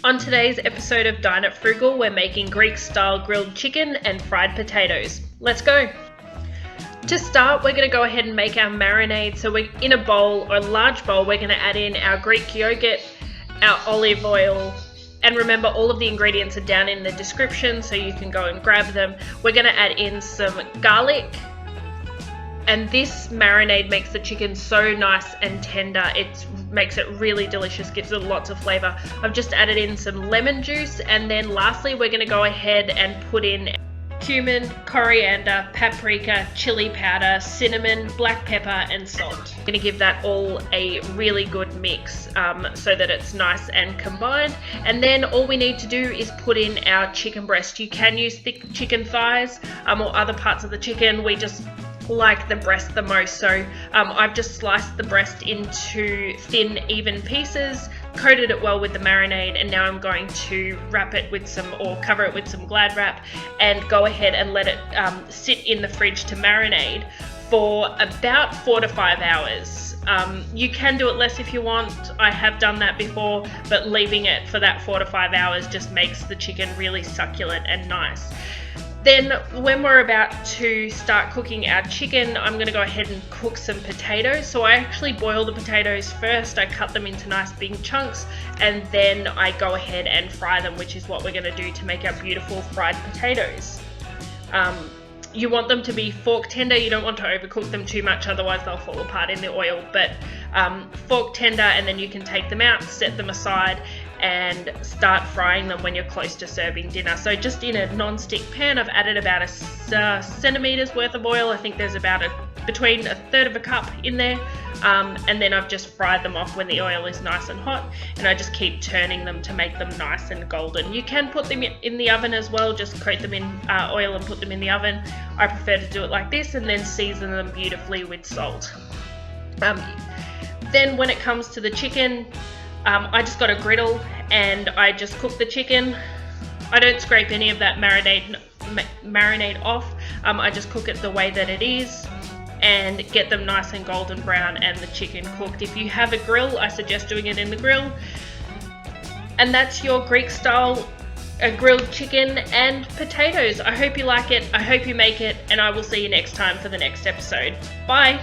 On today's episode of Dine It Frugal, we're making Greek-style grilled chicken and fried potatoes. Let's go! To start, we're going to go ahead and make our marinade. So we're in a bowl or a large bowl, we're going to add in our Greek yogurt, our olive oil, and remember all of the ingredients are down in the description so you can go and grab them. We're going to add in some garlic. And this marinade makes the chicken so nice and tender. It makes it really delicious, gives it lots of flavor. I've just added in some lemon juice, and then lastly we're going to go ahead and put in cumin, coriander, paprika, chili powder, cinnamon, black pepper and salt. I'm going to give that all a really good mix so that it's nice and combined. And then all we need to do is put in our chicken breast. You can use thick chicken thighs or other parts of the chicken. We just like the breast the most, so I've just sliced the breast into thin even pieces, coated it well with the marinade, and now I'm going to wrap it with cover it with some Glad wrap and go ahead and let it sit in the fridge to marinate for about 4 to 5 hours. You can do it less if you want. I have done that before, but leaving it for that 4 to 5 hours just makes the chicken really succulent and nice. Then when we're about to start cooking our chicken, I'm going to go ahead and cook some potatoes. So I actually boil the potatoes first, I cut them into nice big chunks, and then I go ahead and fry them, which is what we're going to do to make our beautiful fried potatoes. You want them to be fork tender, you don't want to overcook them too much, otherwise they'll fall apart in the oil, but fork tender, and then you can take them out, set them aside, and start frying them when you're close to serving dinner. So just in a non-stick pan, I've added about a centimetre's worth of oil. I think there's about between a third of a cup in there, and then I've just fried them off when the oil is nice and hot, and I just keep turning them to make them nice and golden. You can put them in the oven as well, just coat them in oil and put them in the oven. I prefer to do it like this, and then season them beautifully with salt. Then when it comes to the chicken, I just got a griddle and I just cook the chicken. I don't scrape any of that marinade off. I just cook it the way that it is and get them nice and golden brown and the chicken cooked. If you have a grill, I suggest doing it in the grill. And that's your Greek style grilled chicken and potatoes. I hope you like it, I hope you make it, and I will see you next time for the next episode. Bye!